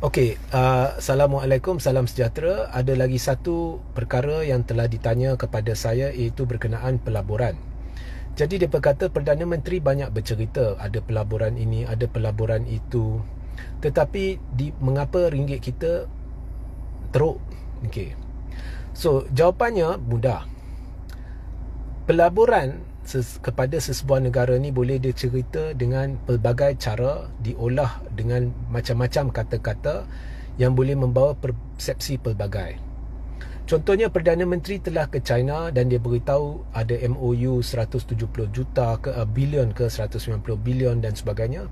Okey, Assalamualaikum, salam sejahtera. Ada lagi satu perkara yang telah ditanya kepada saya, iaitu berkenaan pelaburan. Jadi dia berkata Perdana Menteri banyak bercerita, ada pelaburan ini, ada pelaburan itu, tetapi mengapa ringgit kita teruk? Okey. So, jawapannya mudah. Pelaburan kepada sesebuah negara ni boleh dicerita dengan pelbagai cara, diolah dengan macam-macam kata-kata yang boleh membawa persepsi pelbagai. Contohnya Perdana Menteri telah ke China dan dia beritahu ada MOU 170 juta ke bilion ke 190 bilion dan sebagainya.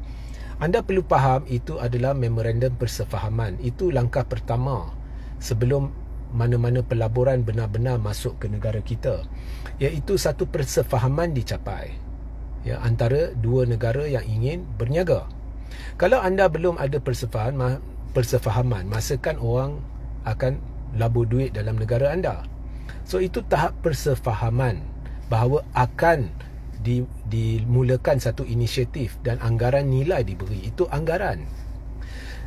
Anda perlu faham itu adalah memorandum persefahaman. Itu langkah pertama sebelum mana-mana pelaburan benar-benar masuk ke negara kita, iaitu satu persefahaman dicapai antara dua negara yang ingin berniaga. Kalau anda belum ada persefahaman, masakan orang akan labur duit dalam negara anda. So itu tahap persefahaman bahawa akan dimulakan satu inisiatif dan anggaran nilai diberi. Itu anggaran.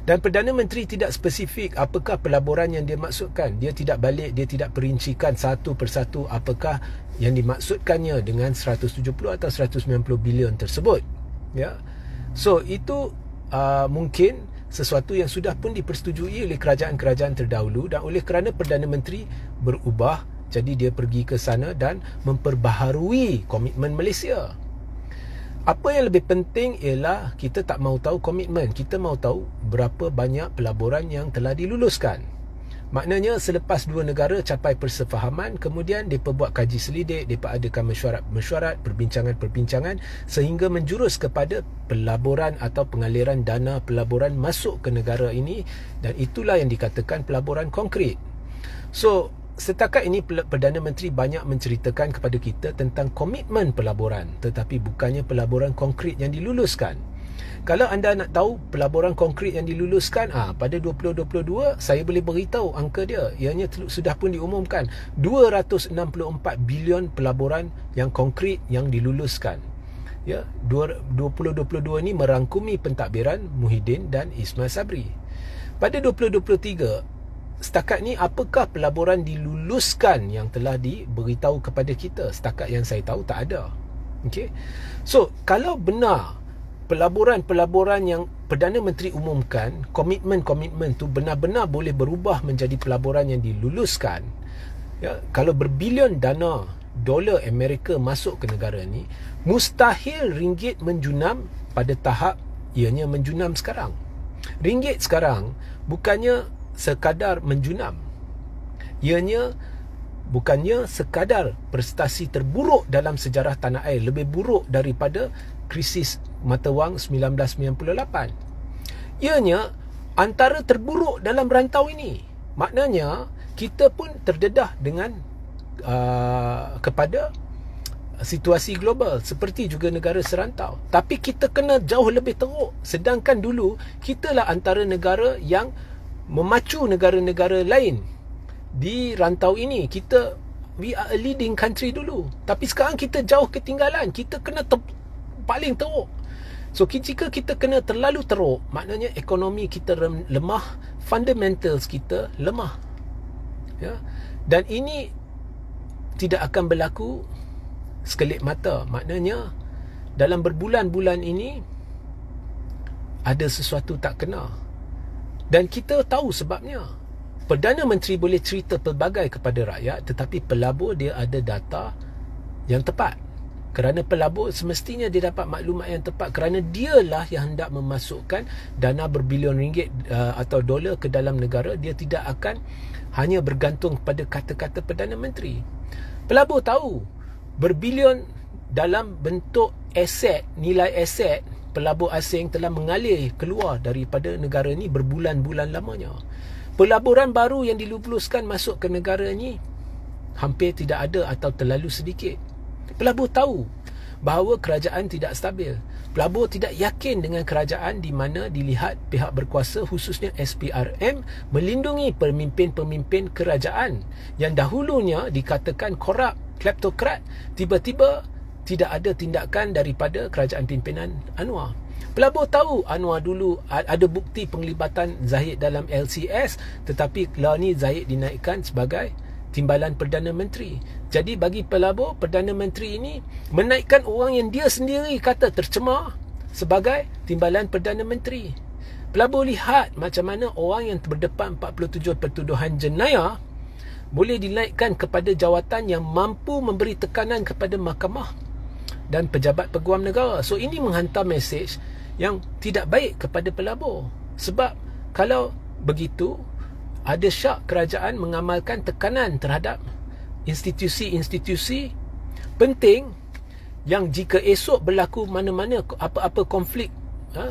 Dan Perdana Menteri tidak spesifik apakah pelaburan yang dia maksudkan. Dia tidak perincikan satu persatu apakah yang dimaksudkannya dengan 170 atau 190 bilion tersebut. So itu mungkin sesuatu yang sudah pun dipersetujui oleh kerajaan-kerajaan terdahulu, dan oleh kerana Perdana Menteri berubah, jadi dia pergi ke sana dan memperbaharui komitmen Malaysia. Apa yang lebih penting ialah kita tak mahu tahu komitmen, kita mahu tahu berapa banyak pelaburan yang telah diluluskan. Maknanya selepas dua negara capai persefahaman, kemudian mereka buat kaji selidik, mereka adakan mesyuarat, perbincangan sehingga menjurus kepada pelaburan atau pengaliran dana pelaburan masuk ke negara ini, dan itulah yang dikatakan pelaburan konkret. So setakat ini Perdana Menteri banyak menceritakan kepada kita tentang komitmen pelaburan, tetapi bukannya pelaburan konkret yang diluluskan. Kalau anda nak tahu pelaburan konkret yang diluluskan, pada 2022 saya boleh beritahu angka dia. Ianya sudah pun diumumkan 264 bilion pelaburan yang konkret yang diluluskan. 2022 ini merangkumi pentadbiran Muhyiddin dan Ismail Sabri. Pada 2023 setakat ni apakah pelaburan diluluskan yang telah diberitahu kepada kita? Setakat yang saya tahu tak ada. Okey. So, kalau benar pelaburan-pelaburan yang Perdana Menteri umumkan, komitmen-komitmen tu benar-benar boleh berubah menjadi pelaburan yang diluluskan, kalau berbilion dana dolar Amerika masuk ke negara ni, mustahil ringgit menjunam pada tahap ianya menjunam sekarang. Ringgit sekarang bukannya sekadar menjunam, ianya bukannya sekadar prestasi terburuk dalam sejarah tanah air, lebih buruk daripada krisis mata wang 1998. Ianya antara terburuk dalam rantau ini. Maknanya kita pun terdedah dengan kepada situasi global seperti juga negara serantau, tapi kita kena jauh lebih teruk. Sedangkan dulu kitalah antara negara yang memacu negara-negara lain di rantau ini. We are a leading country dulu, tapi sekarang kita jauh ketinggalan. Kita kena paling teruk. So jika kita kena terlalu teruk, maknanya ekonomi kita lemah, fundamentals kita lemah, dan ini tidak akan berlaku sekelip mata. Maknanya dalam berbulan-bulan ini ada sesuatu tak kena, dan kita tahu sebabnya. Perdana Menteri boleh cerita pelbagai kepada rakyat, tetapi pelabur dia ada data yang tepat. Kerana pelabur semestinya dia dapat maklumat yang tepat, kerana dialah yang hendak memasukkan dana berbilion ringgit atau dolar ke dalam negara. Dia tidak akan hanya bergantung pada kata-kata Perdana Menteri. Pelabur tahu berbilion dalam bentuk aset, nilai aset pelabur asing telah mengalir keluar daripada negara ni berbulan-bulan lamanya. Pelaburan baru yang diluluskan masuk ke negara ni hampir tidak ada atau terlalu sedikit. Pelabur tahu bahawa kerajaan tidak stabil. Pelabur tidak yakin dengan kerajaan di mana dilihat pihak berkuasa, khususnya SPRM, melindungi pemimpin-pemimpin kerajaan yang dahulunya dikatakan korup, kleptokrat. Tiba-tiba tidak ada tindakan daripada kerajaan pimpinan Anwar. Pelabur tahu Anwar dulu ada bukti penglibatan Zahid dalam LCS, tetapi lah ni Zahid dinaikkan sebagai timbalan Perdana Menteri. Jadi bagi pelabur, Perdana Menteri ini menaikkan orang yang dia sendiri kata tercemar sebagai timbalan Perdana Menteri. Pelabur lihat macam mana orang yang berdepan 47 pertuduhan jenayah boleh dinaikkan kepada jawatan yang mampu memberi tekanan kepada mahkamah dan pejabat peguam negara. So ini menghantar mesej yang tidak baik kepada pelabur. Sebab kalau begitu, ada syak kerajaan mengamalkan tekanan terhadap institusi-institusi penting yang jika esok berlaku mana-mana apa-apa konflik,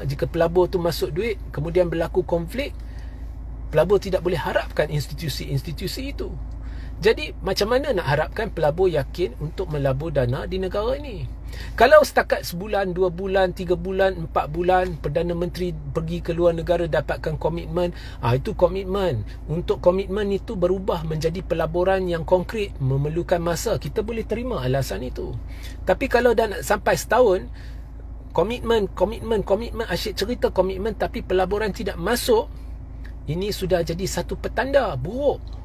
jika pelabur tu masuk duit kemudian berlaku konflik, pelabur tidak boleh harapkan institusi-institusi itu. Jadi macam mana nak harapkan pelabur yakin untuk melabur dana di negara ini? Kalau setakat sebulan, 2 bulan, 3 bulan, 4 bulan Perdana Menteri pergi ke luar negara dapatkan komitmen, itu komitmen. Untuk komitmen itu berubah menjadi pelaburan yang konkret memerlukan masa. Kita boleh terima alasan itu. Tapi kalau dah nak sampai setahun, komitmen, asyik cerita komitmen tapi pelaburan tidak masuk, ini sudah jadi satu petanda buruk.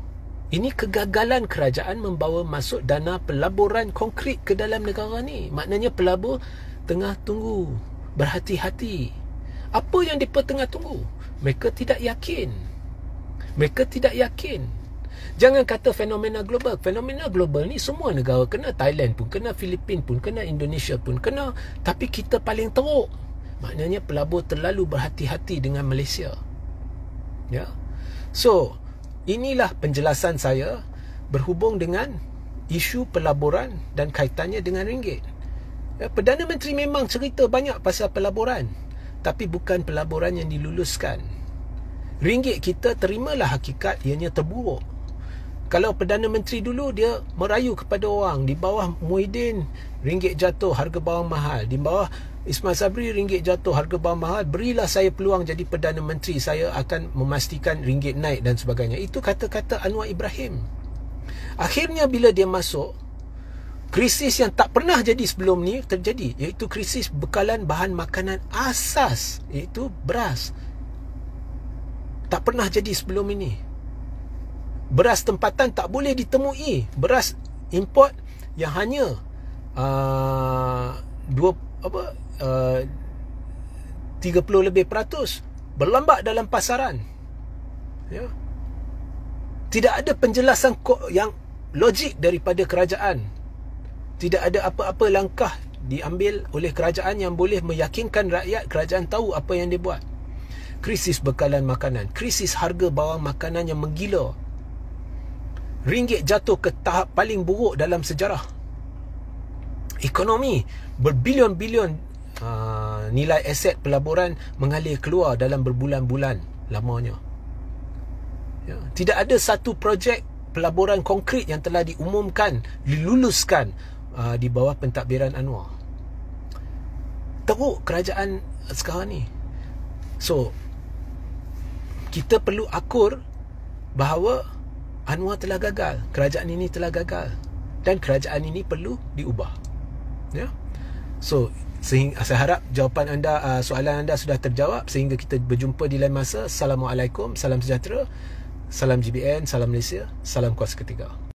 Ini kegagalan kerajaan membawa masuk dana pelaburan konkret ke dalam negara ni. Maknanya pelabur tengah tunggu, berhati-hati. Apa yang mereka tengah tunggu? Mereka tidak yakin. Jangan kata fenomena global. Fenomena global ni semua negara kena. Thailand pun kena, Filipin pun kena, Indonesia pun kena. Tapi kita paling teruk. Maknanya pelabur terlalu berhati-hati dengan Malaysia. Ya. So, inilah penjelasan saya berhubung dengan isu pelaburan dan kaitannya dengan ringgit. Perdana Menteri memang cerita banyak pasal pelaburan, tapi bukan pelaburan yang diluluskan. Ringgit kita terimalah hakikat ianya terburuk. Kalau Perdana Menteri dulu dia merayu kepada orang, di bawah Muhyiddin ringgit jatuh, harga bawang mahal, di bawah Ismail Sabri ringgit jatuh, harga bawang mahal, berilah saya peluang jadi Perdana Menteri, saya akan memastikan ringgit naik dan sebagainya. Itu kata-kata Anwar Ibrahim. Akhirnya bila dia masuk, krisis yang tak pernah jadi sebelum ni terjadi, iaitu krisis bekalan bahan makanan asas, iaitu beras. Tak pernah jadi sebelum ini. Beras tempatan tak boleh ditemui. Beras import yang hanya 30 lebih peratus berlambak dalam pasaran. Ya. Tidak ada penjelasan yang logik daripada kerajaan. Tidak ada apa-apa langkah diambil oleh kerajaan yang boleh meyakinkan rakyat kerajaan tahu apa yang dia buat. Krisis bekalan makanan, krisis harga bawang makanan yang menggila. Ringgit jatuh ke tahap paling buruk dalam sejarah. Ekonomi berbilion-bilion nilai aset pelaburan mengalir keluar dalam berbulan-bulan lamanya. Ya, tidak ada satu projek pelaburan konkret yang telah diumumkan, diluluskan di bawah pentadbiran Anwar. Teruk kerajaan sekarang ni. So, kita perlu akur bahawa Anwar telah gagal, kerajaan ini telah gagal, dan kerajaan ini perlu diubah. Ya. So, saya harap jawapan anda, soalan anda sudah terjawab. Sehingga kita berjumpa di lain masa. Assalamualaikum, salam sejahtera, salam GBN, salam Malaysia, salam kuasa ketiga.